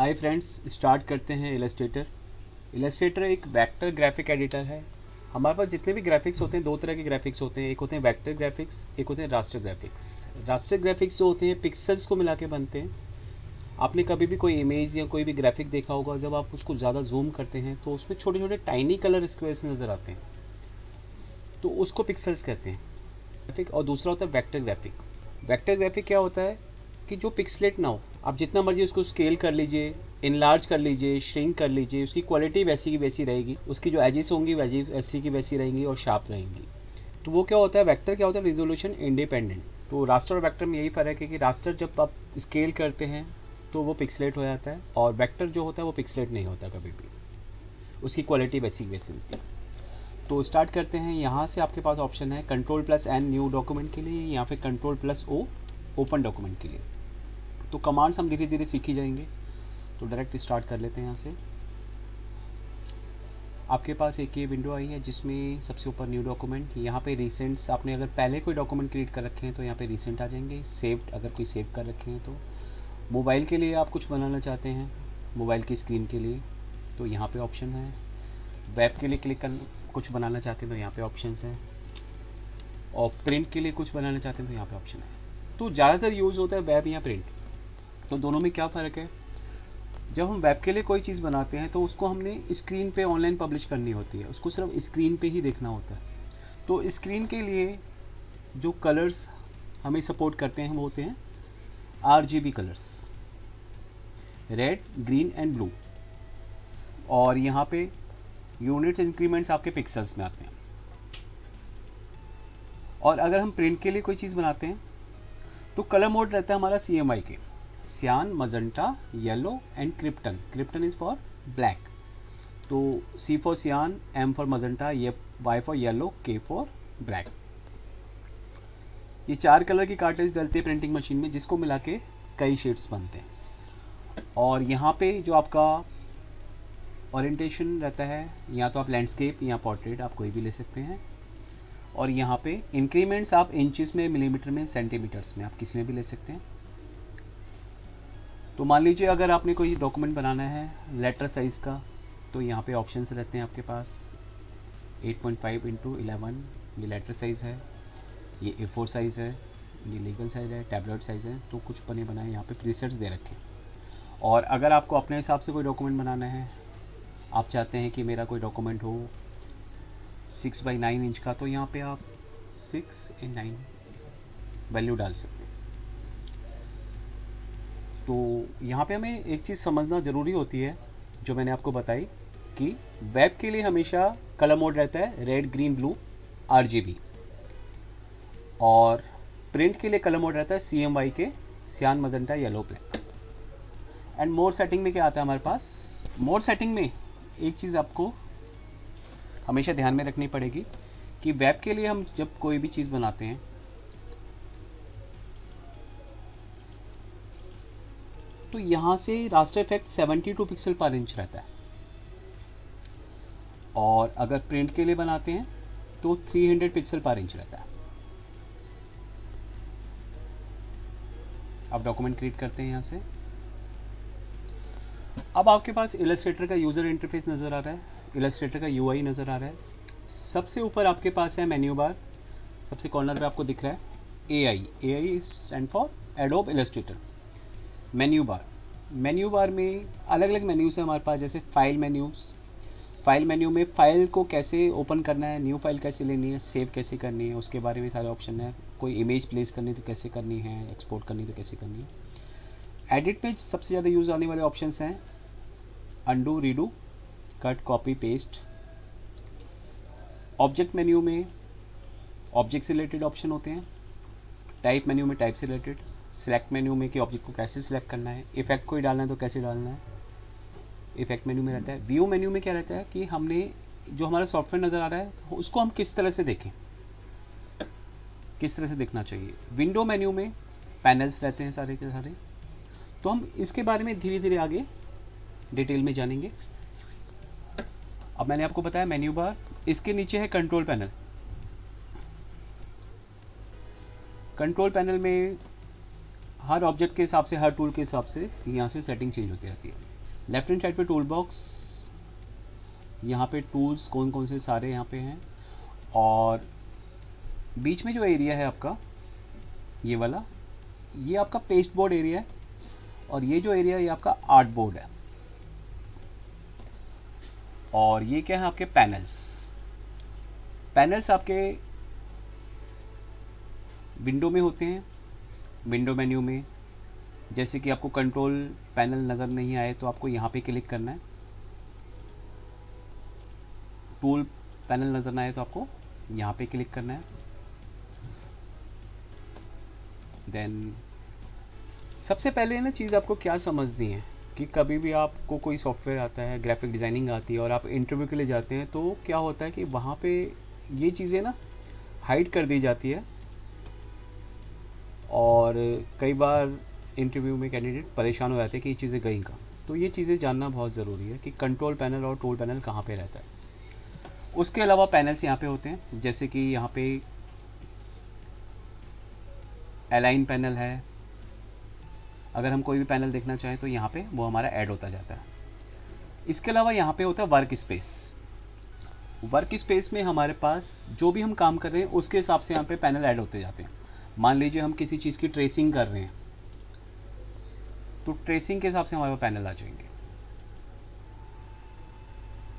Hi friends, start करते हैं Illustrator. Illustrator एक वेक्टर ग्राफिक एडिटर है। हमारे पास जितने भी ग्राफिक्स होते हैं, दो तरह के ग्राफिक्स होते हैं। एक होते हैं वेक्टर ग्राफिक्स, एक होते हैं रास्टर ग्राफिक्स। रास्टर ग्राफिक्स जो होते हैं पिक्सल्स को मिला के बनते हैं। आपने कभी भी कोई इमेज या कोई भी ग्राफिक देखा होगा, जब आप उसको ज़्यादा जूम करते हैं तो उसमें छोटे छोटे टाइनी कलर स्क्वेयर्स नज़र आते हैं, तो उसको पिक्सल्स कहते हैं ग्राफिक। और दूसरा होता है वेक्टर ग्राफिक। वेक्टर ग्राफिक क्या होता है कि जो पिक्सलेट ना हो, आप जितना मर्जी उसको स्केल कर लीजिए, इनलार्ज कर लीजिए, श्रिंक कर लीजिए, उसकी क्वालिटी वैसी की वैसी रहेगी, उसकी जो एजेस होंगी वैसी की वैसी रहेंगी और शार्प रहेंगी। तो वो क्या होता है, वेक्टर क्या होता है, रिजोल्यूशन इंडिपेंडेंट। तो रास्टर और वेक्टर में यही फ़र्क है कि रास्टर जब आप स्केल करते हैं तो वो पिक्सलेट हो जाता है, और वेक्टर जो होता है वो पिक्सलेट नहीं होता कभी भी, उसकी क्वालिटी वैसी की वैसी होती है। तो स्टार्ट करते हैं। यहाँ से आपके पास ऑप्शन है Ctrl+N न्यू डॉक्यूमेंट के लिए, या फिर Ctrl+O ओपन डॉक्यूमेंट के लिए। तो कमांड्स हम धीरे धीरे सीखी जाएंगे। तो डायरेक्ट स्टार्ट कर लेते हैं। यहाँ से आपके पास एक ये विंडो आई है जिसमें सबसे ऊपर न्यू डॉक्यूमेंट, यहाँ पे रिसेंट्स, आपने अगर पहले कोई डॉक्यूमेंट क्रिएट कर रखे हैं तो यहाँ पे रिसेंट आ जाएंगे। सेव्ड, अगर कोई सेव कर रखे हैं तो मोबाइल के लिए आप कुछ बनाना चाहते हैं, मोबाइल की स्क्रीन के लिए, तो यहाँ पे ऑप्शन है। वेब के लिए क्लिक कर कुछ बनाना चाहते हैं तो यहाँ पे ऑप्शन है, और प्रिंट के लिए कुछ बनाना चाहते हैं तो यहाँ पे ऑप्शन है। तो ज़्यादातर यूज़ होता है वेब या प्रिंट। तो दोनों में क्या फ़र्क है, जब हम वेब के लिए कोई चीज़ बनाते हैं तो उसको हमने स्क्रीन पे ऑनलाइन पब्लिश करनी होती है, उसको सिर्फ स्क्रीन पे ही देखना होता है। तो स्क्रीन के लिए जो कलर्स हमें सपोर्ट करते हैं वो होते हैं RGB colours, red, green and blue. और यहाँ पे यूनिट्स इंक्रीमेंट्स आपके पिक्सल्स में आते हैं। और अगर हम प्रिंट के लिए कोई चीज़ बनाते हैं तो कलर मोड रहता है हमारा CMY के, सियान, magenta, yellow and krypton. Krypton is for black. तो C फॉर सियान, M for magenta, Y for yellow, K for black. ये 4 कलर की कार्ट्रिज डलती है प्रिंटिंग मशीन में, जिसको मिला के कई शेड्स बनते हैं। और यहाँ पे जो आपका ओरिएंटेशन रहता है, या तो आप लैंडस्केप या पोर्ट्रेट, आप कोई भी ले सकते हैं। और यहाँ पे इंक्रीमेंट्स आप इंचेस में, मिलीमीटर में, सेंटीमीटर्स में, आप किसी में भी ले सकते हैं। तो मान लीजिए अगर आपने कोई डॉक्यूमेंट बनाना है लेटर साइज़ का, तो यहाँ पे ऑप्शंस रहते हैं आपके पास। 8.5x11 ये लेटर साइज़ है, ये A4 साइज़ है, ये लीगल साइज़ है, टैबलेट साइज़ है। तो कुछ बने बनाए यहाँ पे प्रीसेट्स दे रखे। और अगर आपको अपने हिसाब से कोई डॉक्यूमेंट बनाना है, आप चाहते हैं कि मेरा कोई डॉक्यूमेंट हो 6x9 इंच का, तो यहाँ पे आप 6 and 9 वैल्यू डाल सकते हैं। तो यहाँ पे हमें एक चीज़ समझना ज़रूरी होती है, जो मैंने आपको बताई, कि वेब के लिए हमेशा कलर मोड रहता है रेड, ग्रीन, ब्लू, RGB। और प्रिंट के लिए कलर मोड रहता है CMY के, सियान, magenta, yellow, black. And mode setting में क्या आता है हमारे पास, मोड सेटिंग में एक चीज़ आपको हमेशा ध्यान में रखनी पड़ेगी कि वेब के लिए हम जब कोई भी चीज़ बनाते हैं तो यहाँ से रास्टर इफेक्ट 72 पिक्सल पर इंच रहता है, और अगर प्रिंट के लिए बनाते हैं तो 300 पिक्सल पर इंच रहता है। अब डॉक्यूमेंट क्रिएट करते हैं यहाँ से। अब आपके पास इलस्ट्रेटर का यूज़र इंटरफेस नज़र आ रहा है, इलस्ट्रेटर का UI नज़र आ रहा है। सबसे ऊपर आपके पास है मेन्यू बार, सबसे कॉर्नर पे आपको दिख रहा है AI stand for adobe Illustrator. Menu bar में अलग अलग मेन्यूज है हमारे पास, जैसे फाइल मेन्यू में फाइल को कैसे ओपन करना है, न्यू फाइल कैसे लेनी है, सेव कैसे करनी है, उसके बारे में सारे ऑप्शन है। कोई इमेज प्लेस करनी तो कैसे करनी है, एक्सपोर्ट करनी तो कैसे करनी है। एडिट में सबसे ज़्यादा यूज़ आने वाले ऑप्शंस हैं undo, redo, cut, copy, paste. Object menu में ऑब्जेक्ट से रिलेटेड ऑप्शन होते हैं। टाइप मेन्यू में टाइप से रिलेटेड। सिलेक्ट मेन्यू में कि ऑब्जेक्ट को कैसे सिलेक्ट करना है, इफेक्ट कोई डालना है तो कैसे डालना है, इफेक्ट मेन्यू में रहता है। व्यू मेन्यू में क्या रहता है कि हमने जो हमारा सॉफ्टवेयर नज़र आ रहा है उसको हम किस तरह से देखें, किस तरह से देखना चाहिए। विंडो मेन्यू में पैनल्स रहते हैं सारे के सारे। तो हम इसके बारे में धीरे धीरे आगे डिटेल में जानेंगे। अब मैंने आपको बताया मेन्यू बार, इसके नीचे है कंट्रोल पैनल। कंट्रोल पैनल में हर ऑब्जेक्ट के हिसाब से, हर टूल के हिसाब से यहाँ से सेटिंग चेंज होती रहती है। लेफ्ट हैंड साइड पे टूल बॉक्स, यहाँ पे टूल्स कौन कौन से सारे यहाँ पे हैं, और बीच में जो एरिया है आपका ये वाला, ये आपका पेस्ट बोर्ड एरिया है, और ये जो एरिया है ये आपका आर्ट बोर्ड है। और ये क्या है आपके पैनल्स। पैनल्स आपके विंडो में होते हैं, विंडो मेन्यू में। जैसे कि आपको कंट्रोल पैनल नज़र नहीं आए तो आपको यहाँ पे क्लिक करना है, टूल पैनल नज़र ना आए तो आपको यहाँ पे क्लिक करना है। देन सबसे पहले ना चीज़ आपको क्या समझनी है कि कभी भी आपको कोई सॉफ्टवेयर आता है, ग्राफिक डिज़ाइनिंग आती है और आप इंटरव्यू के लिए जाते हैं, तो क्या होता है कि वहाँ पे ये चीज़ें ना हाइड कर दी जाती है, और कई बार इंटरव्यू में कैंडिडेट परेशान हो जाते हैं कि ये चीज़ें गई कहाँ। तो ये चीज़ें जानना बहुत ज़रूरी है कि कंट्रोल पैनल और टूल पैनल कहाँ पे रहता है। उसके अलावा पैनल्स यहाँ पे होते हैं, जैसे कि यहाँ पे अलाइन पैनल है। अगर हम कोई भी पैनल देखना चाहें तो यहाँ पे वो हमारा ऐड होता जाता है। इसके अलावा यहाँ पे होता है वर्क स्पेस। वर्क स्पेस में हमारे पास जो भी हम काम कर रहे हैं उसके हिसाब से यहाँ पे पैनल ऐड होते जाते हैं। मान लीजिए हम किसी चीज़ की ट्रेसिंग कर रहे हैं तो ट्रेसिंग के हिसाब से हमारे पास पैनल आ जाएंगे।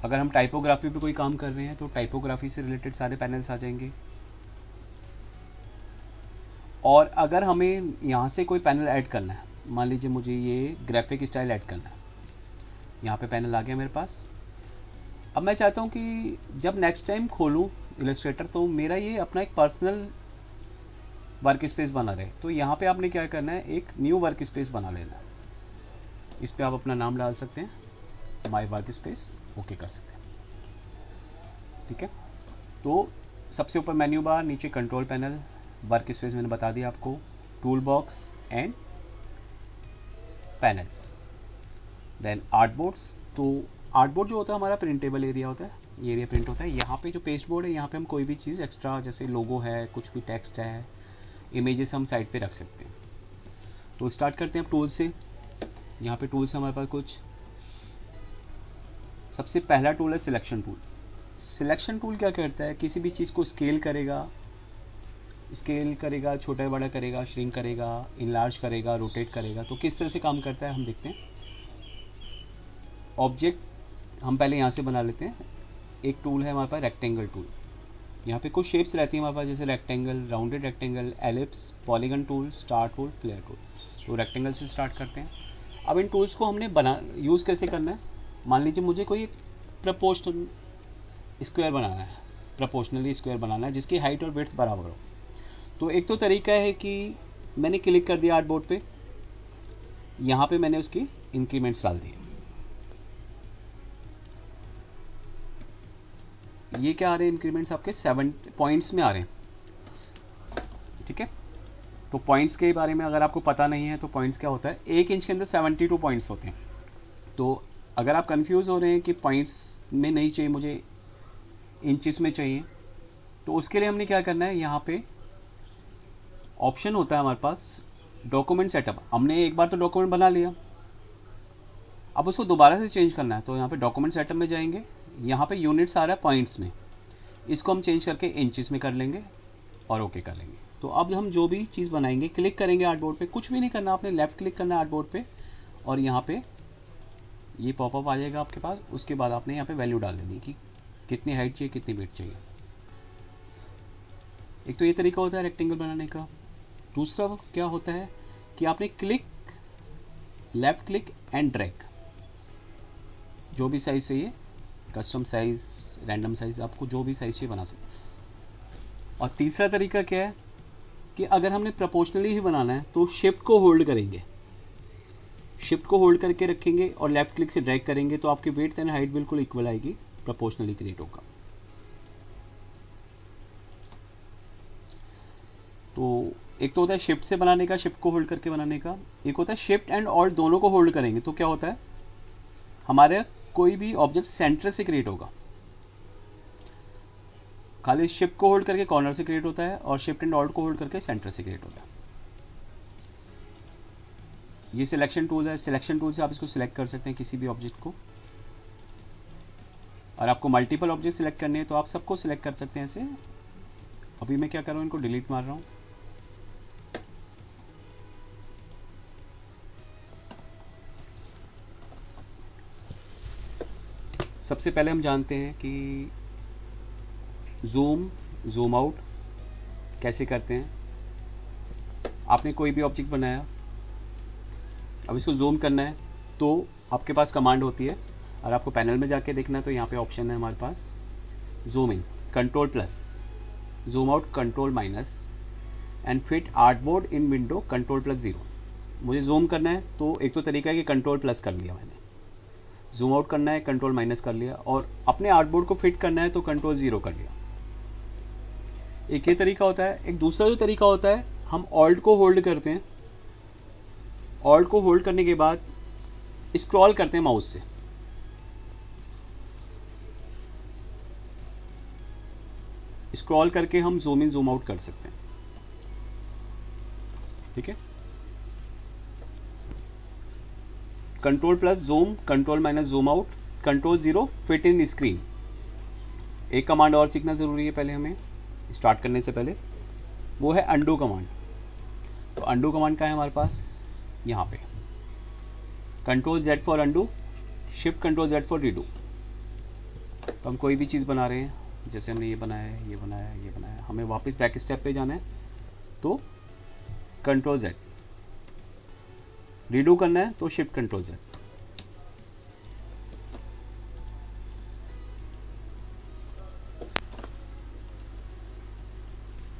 अगर हम टाइपोग्राफी पे कोई काम कर रहे हैं तो टाइपोग्राफी से रिलेटेड सारे पैनल्स आ जाएंगे। और अगर हमें यहाँ से कोई पैनल ऐड करना है, मान लीजिए मुझे ये ग्राफिक स्टाइल ऐड करना है, यहाँ पे पैनल आ गया मेरे पास। अब मैं चाहता हूँ कि जब नेक्स्ट टाइम खोलूँ इलस्ट्रेटर तो मेरा ये अपना एक पर्सनल वर्क स्पेस बना रहे। तो यहाँ पे आपने क्या करना है, एक न्यू वर्क स्पेस बना लेना है। इस पर आप अपना नाम डाल सकते हैं, माय वर्क स्पेस, ओके कर सकते हैं। ठीक है, तो सबसे ऊपर मेन्यू बार, नीचे कंट्रोल पैनल, वर्क स्पेस मैंने बता दिया आपको, tool box and panels, then art boards. तो आर्ट बोर्ड जो होता है हमारा प्रिंटेबल एरिया होता है, ये एरिया प्रिंट होता है। यहाँ पे जो पेस्ट बोर्ड है यहाँ पे हम कोई भी चीज़ एक्स्ट्रा, जैसे लोगो है, कुछ भी टेक्स्ट है, इमेजेस हम साइड पे रख सकते हैं। तो स्टार्ट करते हैं टूल से। यहाँ पे टूल्स हमारे पास कुछ, सबसे पहला टूल है सिलेक्शन टूल। सिलेक्शन टूल क्या करता है, किसी भी चीज़ को स्केल करेगा, छोटा बड़ा करेगा, श्रिंक करेगा, इनलार्ज करेगा, रोटेट करेगा। तो किस तरह से काम करता है हम देखते हैं। ऑब्जेक्ट हम पहले यहाँ से बना लेते हैं। एक टूल है हमारे पास रेक्टेंगल टूल। यहाँ पे कुछ शेप्स रहती हैं हमारे पास, जैसे rectangle, rounded rectangle, ellipse, polygon tool, star tool, flare tool. तो रेक्टेंगल से स्टार्ट करते हैं। अब इन टूल्स को हमने यूज़ कैसे करना है। मान लीजिए मुझे कोई एक प्रपोर्शनल स्क्वायर बनाना है, प्रपोर्शनली स्क्वायर बनाना है जिसकी हाइट और विड्थ बराबर हो। तो एक तो तरीका है कि मैंने क्लिक कर दिया आर्ट बोर्ड पे, यहाँ पे मैंने उसकी इंक्रीमेंट्स डाल दिए। ये क्या आ रहे हैं इंक्रीमेंट्स आपके 7 पॉइंट्स में आ रहे हैं। ठीक है, तो पॉइंट्स के बारे में अगर आपको पता नहीं है तो पॉइंट्स क्या होता है, 1 इंच के अंदर 72 पॉइंट्स होते हैं। तो अगर आप कंफ्यूज हो रहे हैं कि पॉइंट्स में नहीं चाहिए, मुझे इंचेस में चाहिए, तो उसके लिए हमने क्या करना है, यहाँ पे ऑप्शन होता है हमारे पास डॉक्यूमेंट सेटअप। हमने एक बार तो डॉक्यूमेंट बना लिया, अब उसको दोबारा से चेंज करना है। तो यहाँ पे डॉक्यूमेंट सेटअप में जाएंगे, यहाँ पे यूनिट्स आ रहा है पॉइंट्स में, इसको हम चेंज करके इंचेस में कर लेंगे और ओके कर लेंगे। तो अब हम जो भी चीज़ बनाएंगे, क्लिक करेंगे आर्ट बोर्ड पे, कुछ भी नहीं करना आपने, लेफ़्ट क्लिक करना है आर्ट बोर्ड पे और यहाँ पे ये पॉपअप आ जाएगा आपके पास। उसके बाद आपने यहाँ पे वैल्यू डाल देनी कि कितनी हाइट चाहिए, कितनी विड्थ चाहिए। एक तो ये तरीका होता है रेक्टेंगल बनाने का। दूसरा क्या होता है कि आपने click, left click and drag, जो भी साइज़ चाहिए, कस्टम साइज़, रैंडम साइज़, आपको जो भी साइज़ चाहिए बना सकते। और तीसरा तरीका क्या है कि अगर हमने प्रोपोर्शनली ही बनाना है तो शिफ्ट को होल्ड करेंगे, शिफ्ट को होल्ड करके रखेंगे और लेफ़्ट क्लिक से ड्रैग करेंगे तो आपकी विड्थ एंड हाइट बिल्कुल इक्वल आएगी, प्रोपोर्शनली क्रिएट होगा। तो एक तो होता है शिफ्ट से बनाने का, शिफ्ट को होल्ड करके बनाने का। एक होता है शिफ्ट एंड ऑल्ट दोनों को होल्ड करेंगे तो क्या होता है, हमारे कोई भी ऑब्जेक्ट सेंटर से क्रिएट होगा। खाली शिफ्ट को होल्ड करके कॉर्नर से क्रिएट होता है और शिफ्ट एंड ऑल्ट को होल्ड करके सेंटर से क्रिएट होता है। ये सिलेक्शन टूल है, सिलेक्शन टूल से आप इसको सिलेक्ट कर सकते हैं किसी भी ऑब्जेक्ट को। और आपको मल्टीपल ऑब्जेक्ट सिलेक्ट करने हैं तो आप सबको सिलेक्ट कर सकते हैं ऐसे। अभी मैं क्या कर रहा हूँ, इनको डिलीट मार रहा हूँ। सबसे पहले हम जानते हैं कि जूम आउट कैसे करते हैं। आपने कोई भी ऑब्जेक्ट बनाया, अब इसको जूम करना है तो आपके पास कमांड होती है, और आपको पैनल में जाके देखना है तो यहाँ पे ऑप्शन है हमारे पास zoom in, control plus, zoom out control minus, and fit artboard in window control plus 0। मुझे जूम करना है तो एक तो तरीका है कि कंट्रोल प्लस कर लिया मैंने, जूम आउट करना है कंट्रोल माइनस कर लिया, और अपने आर्टबोर्ड को फिट करना है तो कंट्रोल 0 कर लिया। एक ये तरीका होता है। एक दूसरा जो तरीका होता है, हम ऑल्ट को होल्ड करते हैं, ऑल्ट को होल्ड करने के बाद स्क्रॉल करते हैं माउस से। स्क्रॉल करके हम जूम इन जूम आउट कर सकते हैं, ठीक है। Control plus zoom, control minus zoom out, control 0 fit in screen. एक कमांड और सीखना ज़रूरी है पहले हमें स्टार्ट करने से पहले, वो है अंडू कमांड। तो अंडू कमांड का है हमारे पास यहाँ पे, control Z for undo, shift control Z for redo. तो हम कोई भी चीज़ बना रहे हैं, जैसे हमने ये बनाया है, ये बनाया है, ये बनाया है, हमें वापस बैक स्टेप पे जाना है तो कंट्रोल Z, रीडू करना है तो शिफ्ट कंट्रोल Z।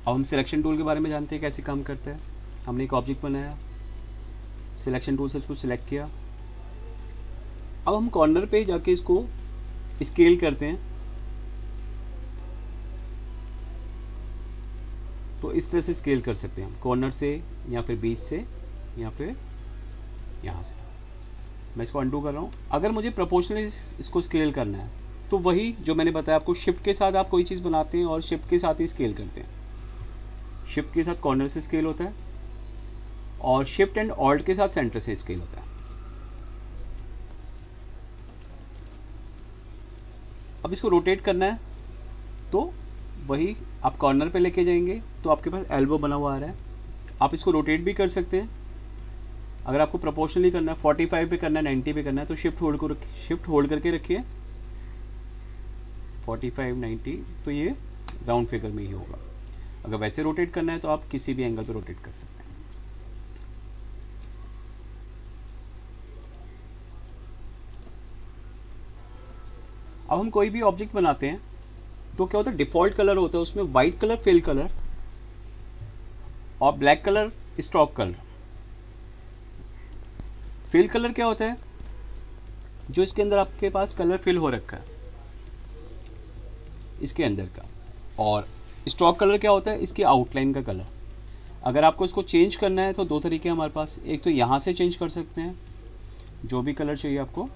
अब हम सिलेक्शन टूल के बारे में जानते हैं कैसे काम करता है। हमने एक ऑब्जेक्ट बनाया, सिलेक्शन टूल से इसको सिलेक्ट किया। अब हम कॉर्नर पे जाके इसको स्केल करते हैं, तो इस तरह से स्केल कर सकते हैं हम, कॉर्नर से या फिर बीच से या फिर यहाँ से। मैं इसको अंडू कर रहा हूँ। अगर मुझे प्रोपोर्शनली इसको स्केल करना है तो वही जो मैंने बताया आपको, शिफ्ट के साथ आप कोई चीज़ बनाते हैं और शिफ्ट के साथ ही स्केल करते हैं। शिफ्ट के साथ कॉर्नर से स्केल होता है और शिफ्ट एंड ऑल्ट के साथ सेंटर से स्केल होता है। अब इसको रोटेट करना है तो वही आप कॉर्नर पे लेके जाएंगे तो आपके पास एल्बो बना हुआ आ रहा है। आप इसको रोटेट भी कर सकते हैं। अगर आपको प्रोपोर्शनली करना है, 45 पे करना है, 90 पे करना है, तो शिफ्ट होल्ड करके रखिए 45 90, तो ये राउंड फिगर में ही होगा। अगर वैसे रोटेट करना है तो आप किसी भी एंगल पे रोटेट कर सकते हैं। अब हम कोई भी ऑब्जेक्ट बनाते हैं तो क्या होता है, डिफॉल्ट कलर होता है उसमें वाइट कलर फिल कलर और black colour stroke colour. Fill colour क्या होता है, जो इसके अंदर आपके पास कलर फिल हो रखा है इसके अंदर का, और स्ट्रोक कलर क्या होता है, इसकी आउटलाइन का कलर। अगर आपको इसको चेंज करना है तो दो तरीके हमारे पास, एक तो यहाँ से चेंज कर सकते हैं, जो भी कलर चाहिए आपको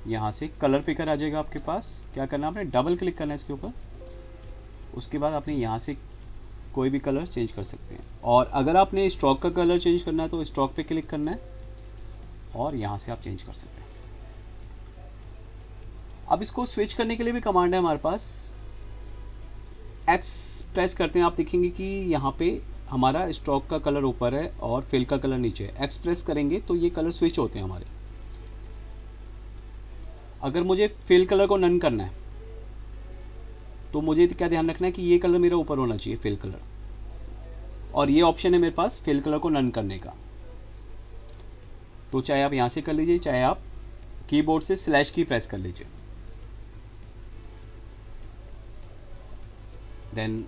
यहाँ से कलर पिकर आ जाएगा आपके पास। क्या करना है, आपने डबल क्लिक करना है इसके ऊपर, उसके बाद आपने यहाँ से कोई भी कलर चेंज कर सकते हैं। और अगर आपने स्ट्रोक का कलर चेंज करना है तो स्ट्रोक पे क्लिक करना है और यहाँ से आप चेंज कर सकते हैं। अब इसको स्विच करने के लिए भी कमांड है हमारे पास, एक्स प्रेस करते हैं, आप देखेंगे कि यहाँ पे हमारा स्ट्रोक का कलर ऊपर है और फिल का कलर नीचे है। एक्स प्रेस करेंगे तो ये कलर स्विच होते हैं हमारे। अगर मुझे फिल कलर को नन करना है तो मुझे क्या ध्यान रखना है कि ये कलर मेरा ऊपर होना चाहिए, फिल कलर, और ये ऑप्शन है मेरे पास फिल कलर को नन करने का। तो चाहे आप यहाँ से कर लीजिए, चाहे आप कीबोर्ड से स्लैश की प्रेस कर लीजिए। देन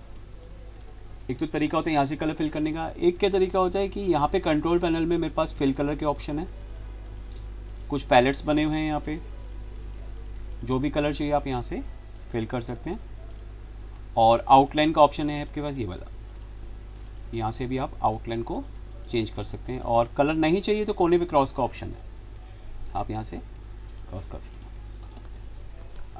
एक तो तरीका होता है यहाँ से कलर फिल करने का, एक क्या तरीका होता है कि यहाँ पे कंट्रोल पैनल में मेरे पास फिल कलर के ऑप्शन है, कुछ पैलेट्स बने हुए हैं यहाँ पे, जो भी कलर चाहिए आप यहाँ से फिल कर सकते हैं। और आउटलाइन का ऑप्शन है आपके पास ये वाला, यहाँ से भी आप आउटलाइन को चेंज कर सकते हैं। और कलर नहीं चाहिए तो कोने पे क्रॉस का ऑप्शन है, आप यहाँ से क्रॉस कर सकते हैं।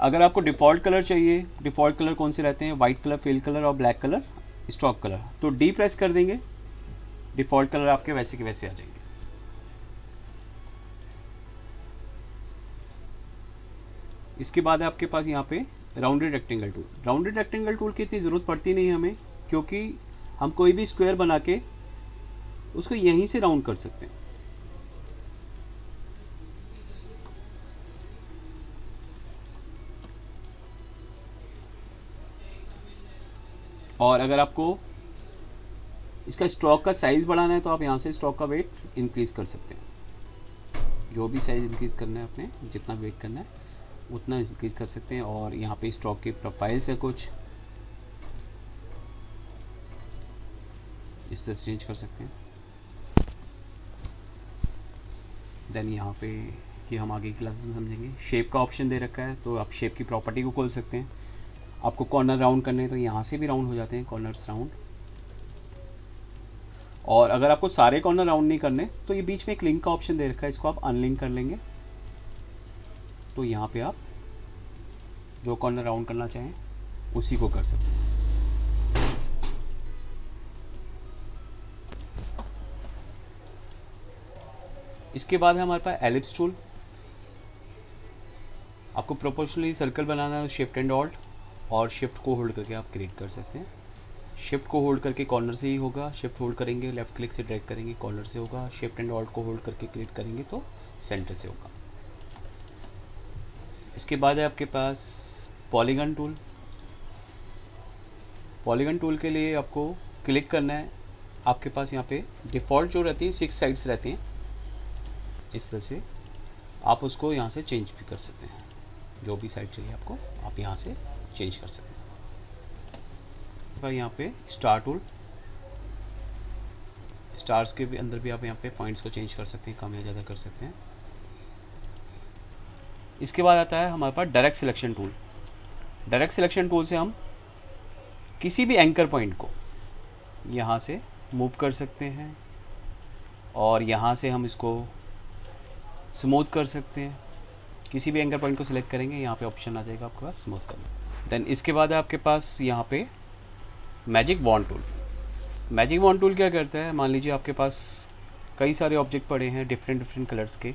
अगर आपको डिफ़ॉल्ट कलर चाहिए, डिफ़ॉल्ट कलर कौन से रहते हैं, वाइट कलर, फिल कलर और ब्लैक कलर, स्ट्रोक कलर, तो डी प्रेस कर देंगे, डिफ़ॉल्ट कलर आपके वैसे के वैसे आ जाएंगे। इसके बाद है आपके पास यहाँ पे rounded rectangle tool. Rounded rectangle tool की इतनी ज़रूरत पड़ती नहीं है हमें, क्योंकि हम कोई भी स्क्वायर बना के उसको यहीं से राउंड कर सकते हैं। और अगर आपको इसका स्ट्रोक का साइज़ बढ़ाना है तो आप यहाँ से स्ट्रोक का वेट इंक्रीज़ कर सकते हैं। जो भी साइज़ इंक्रीज़ करना है आपने, जितना वेट करना है उतना इंक्रीज़ कर सकते हैं। और यहाँ पे स्ट्रोक की प्रोफाइल्स है कुछ इस तरह से चेंज कर सकते हैं। देन यहाँ पे कि हम आगे की क्लासेस में समझेंगे। शेप का ऑप्शन दे रखा है, तो आप शेप की प्रॉपर्टी को खोल सकते हैं। आपको कॉर्नर राउंड करने हैं तो यहाँ से भी राउंड हो जाते हैं, कॉर्नर्स राउंड। और अगर आपको सारे कॉर्नर राउंड नहीं करने तो ये बीच में एक लिंक का ऑप्शन दे रखा है, इसको आप अनलिंक कर लेंगे तो यहाँ पे आप जो कॉर्नर राउंड करना चाहें उसी को कर सकते हैं। इसके बाद है हमारे पास एलिप्स टूल। आपको प्रोपोर्शनली सर्कल बनाना है, शिफ्ट एंड ऑल्ट और शिफ्ट को होल्ड करके आप क्रिएट कर सकते हैं। शिफ्ट को होल्ड करके कॉर्नर से ही होगा, शिफ्ट होल्ड करेंगे लेफ्ट क्लिक से ड्रैग करेंगे कॉर्नर से होगा, शिफ्ट एंड ऑल्ट को होल्ड करके क्लिक करेंगे तो सेंटर से होगा। इसके बाद है आपके पास पॉलीगन टूल। पॉलीगन टूल के लिए आपको क्लिक करना है। आपके पास यहाँ पे डिफ़ॉल्ट जो रहती है 6 साइड्स रहती हैं, इस तरह से आप उसको यहाँ से चेंज भी कर सकते हैं। जो भी साइड चाहिए आपको आप यहाँ से चेंज कर सकते हैं। यहाँ पे स्टार टूल, स्टार्स के भी अंदर भी आप यहाँ पे पॉइंट्स को चेंज कर सकते हैं, कम या ज़्यादा कर सकते हैं। इसके बाद आता है हमारे पास direct selection tool. Direct selection tool से हम किसी भी एंकर पॉइंट को यहाँ से मूव कर सकते हैं और यहाँ से हम इसको स्मूथ कर सकते हैं। किसी भी एंकर पॉइंट को सिलेक्ट करेंगे, यहाँ पे ऑप्शन आ जाएगा आपके पास स्मूथ करना। देन इसके बाद है आपके पास यहाँ पे magic wand tool. Magic wand tool क्या करता है, मान लीजिए आपके पास कई सारे ऑब्जेक्ट पड़े हैं डिफरेंट कलर्स के।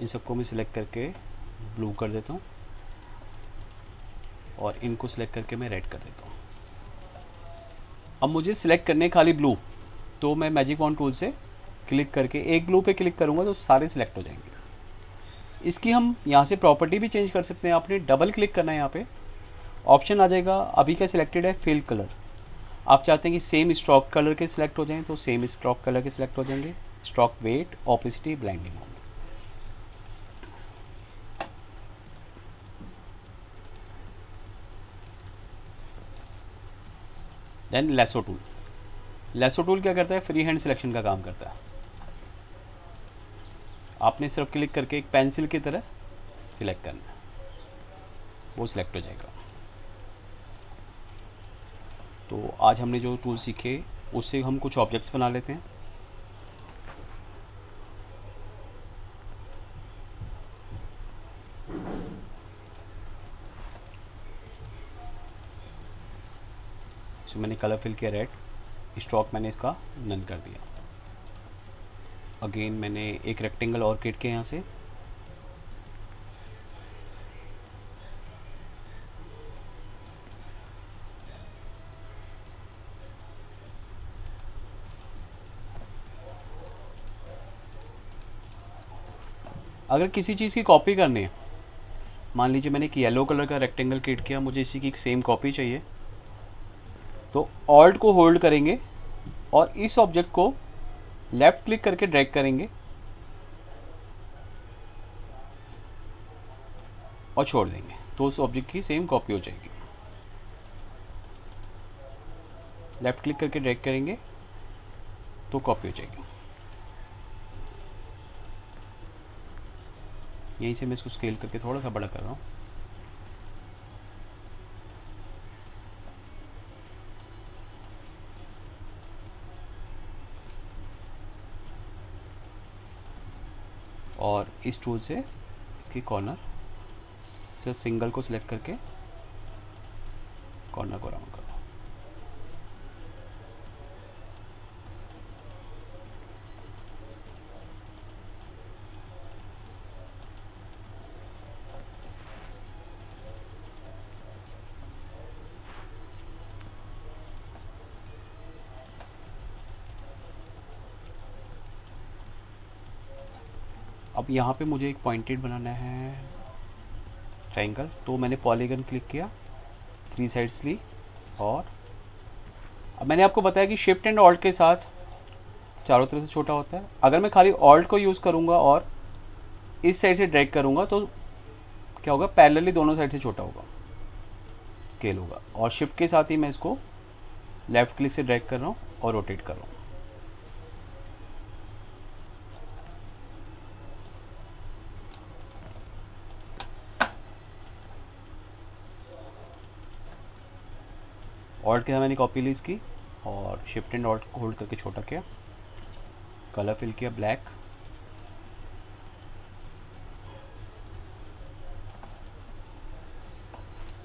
इन सबको मैं सिलेक्ट करके ब्लू कर देता हूँ और इनको सिलेक्ट करके मैं रेड कर देता हूँ। अब मुझे सिलेक्ट करने खाली ब्लू, तो मैं मैजिक वॉन्ड टूल से क्लिक करके एक ब्लू पे क्लिक करूँगा तो सारे सिलेक्ट हो जाएंगे। इसकी हम यहाँ से प्रॉपर्टी भी चेंज कर सकते हैं। आपने डबल क्लिक करना है, यहाँ पे ऑप्शन आ जाएगा। अभी क्या सिलेक्टेड है, फिल कलर। आप चाहते हैं कि सेम स्ट्रोक कलर के सिलेक्ट हो जाएं तो सेम स्ट्रोक कलर के सिलेक्ट हो जाएंगे। Stroke weight, opacity, blinding mode. Then lasso tool. Lasso tool क्या करता है, फ्री हैंड सिलेक्शन का काम करता है। आपने सिर्फ क्लिक करके एक पेंसिल की तरह सिलेक्ट करना है, वो सिलेक्ट हो जाएगा। तो आज हमने जो टूल सीखे उससे हम कुछ ऑब्जेक्ट्स बना लेते हैं। तो मैंने कलर फिल किया रेड, स्ट्रोक मैंने इसका नन कर दिया। अगेन मैंने एक रेक्टेंगल और क्रिएट किया यहाँ से। अगर किसी चीज़ की कॉपी करनी है, मान लीजिए मैंने एक येलो कलर का रेक्टेंगल क्रिएट किया, मुझे इसी की सेम कॉपी चाहिए, तो ऑल्ट को होल्ड करेंगे और इस ऑब्जेक्ट को लेफ्ट क्लिक करके ड्रैग करेंगे और छोड़ देंगे तो उस ऑब्जेक्ट की सेम कॉपी हो जाएगी। लेफ्ट क्लिक करके ड्रैग करेंगे तो कॉपी हो जाएगी। यहीं से मैं इसको स्केल करके थोड़ा सा बड़ा कर रहा हूँ। और इस टूल से इसकी कॉर्नर से सिंगल को सिलेक्ट करके कॉर्नर को राउंड करो। अब यहाँ पे मुझे एक पॉइंटेड बनाना है ट्रायंगल, तो मैंने पॉलीगन क्लिक किया, 3 साइड्स ली, और अब मैंने आपको बताया कि शिफ्ट एंड ऑल्ट के साथ चारों तरफ से छोटा होता है। अगर मैं खाली ऑल्ट को यूज़ करूँगा और इस साइड से ड्रैग करूँगा तो क्या होगा, पैरेलली दोनों साइड से छोटा होगा, स्केल होगा। और शिफ्ट के साथ ही मैं इसको लेफ्ट क्लिक से ड्रैग कर रहा हूँ और रोटेट कर रहा हूँ। ऑल्ट के साथ मैंने कॉपी ली इसकी और शिफ्ट एंड ऑल्ट को होल्ड करके छोटा किया, कलर फिल किया ब्लैक,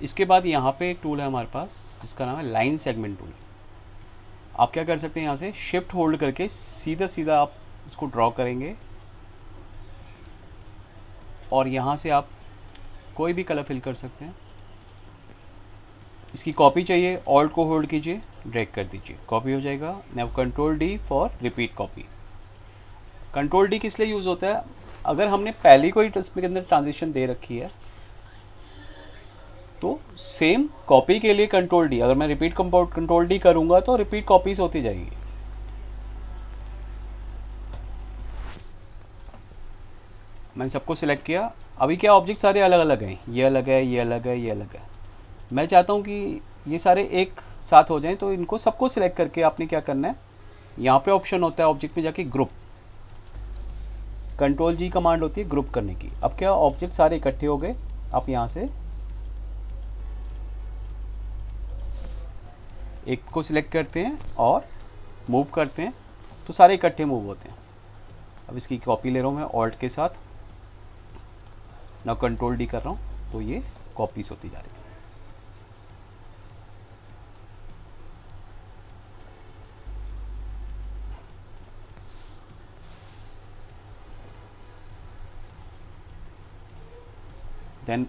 इसके बाद यहाँ पे एक टूल है हमारे पास जिसका नाम है लाइन सेगमेंट टूल। आप क्या कर सकते हैं, यहाँ से शिफ्ट होल्ड करके सीधा सीधा आप इसको ड्रॉ करेंगे और यहाँ से आप कोई भी कलर फिल कर सकते हैं। इसकी कॉपी चाहिए, ऑल्ट को होल्ड कीजिए, ड्रैग कर दीजिए, कॉपी हो जाएगा। Now control D for repeat copy. Control D किस लिए यूज़ होता है, अगर हमने पहले कोई इसके अंदर ट्रांजिशन दे रखी है तो सेम कॉपी के लिए कंट्रोल डी, अगर मैं रिपीट कंट्रोल डी करूंगा तो रिपीट कॉपीज होती जाएगी। मैंने सबको सिलेक्ट किया। अभी क्या ऑब्जेक्ट सारे अलग अलग हैं, ये अलग है, ये अलग है, ये अलग है। मैं चाहता हूँ कि ये सारे एक साथ हो जाएं, तो इनको सबको सिलेक्ट करके आपने क्या करना है, यहाँ पे ऑप्शन होता है ऑब्जेक्ट में जाके ग्रुप, कंट्रोल जी कमांड होती है ग्रुप करने की। अब क्या ऑब्जेक्ट सारे इकट्ठे हो गए, आप यहाँ से एक को सिलेक्ट करते हैं और मूव करते हैं तो सारे इकट्ठे मूव होते हैं। अब इसकी कॉपी ले रहा हूँ मैं ऑल्ट के साथ, ना कंट्रोल डी कर रहा हूँ तो ये कॉपीज होती जा रही है। देन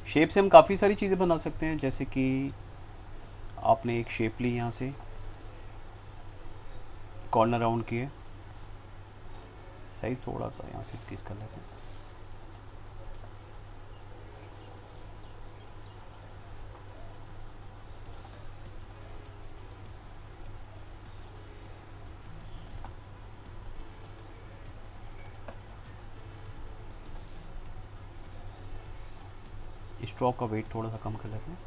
शेप से हम काफ़ी सारी चीज़ें बना सकते हैं, जैसे कि आपने एक शेप ली, यहाँ से कॉर्नर राउंड किए, साइज थोड़ा सा यहाँ से 30 कर लेते हैं। स्ट्रोक का वेट थोड़ा सा कम कर लेते हैं।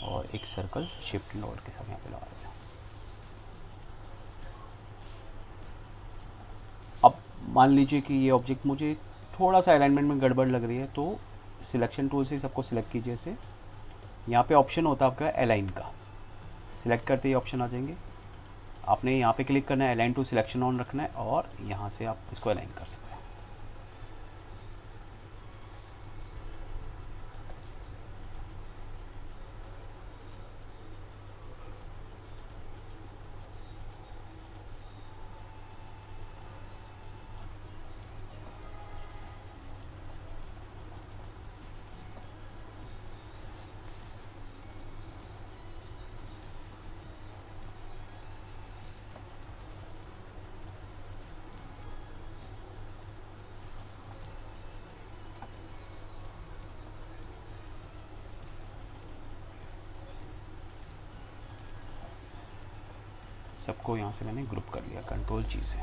और एक सर्कल शिफ्ट एंड ऑल्ट के साथ यहाँ पे लगा देते हैं। अब मान लीजिए कि ये ऑब्जेक्ट मुझे थोड़ा सा अलाइनमेंट में गड़बड़ लग रही है, तो सिलेक्शन टूल से सबको सिलेक्ट कीजिए। से यहाँ पे ऑप्शन होता है आपका अलाइन का, सिलेक्ट करते ही ऑप्शन आ जाएंगे। आपने यहाँ पे क्लिक करना है, अलाइन टू सिलेक्शन ऑन रखना है और यहाँ से आप इसको अलाइन कर सकते हैं। सबको यहाँ से मैंने ग्रुप कर लिया कंट्रोल जी से।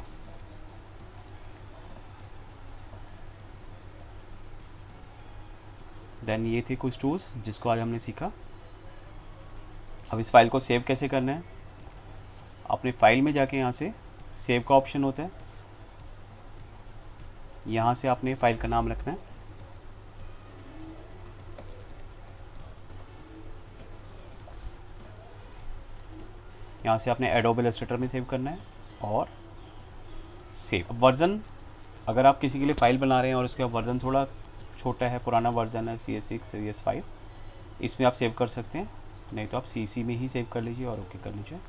देन ये थे कुछ टूल्स जिसको आज हमने सीखा। अब इस फाइल को सेव कैसे करना है, अपने फाइल में जाके यहाँ से सेव का ऑप्शन होता है, यहाँ से आपने फाइल का नाम रखना है। यहाँ से आपने एडोब इलस्ट्रेटर में सेव करना है और सेव। वर्जन, अगर आप किसी के लिए फ़ाइल बना रहे हैं और उसका वर्जन थोड़ा छोटा है, पुराना वर्जन है CS6 CS5, इसमें आप सेव कर सकते हैं, नहीं तो आप CC में ही सेव कर लीजिए और ओके कर लीजिए।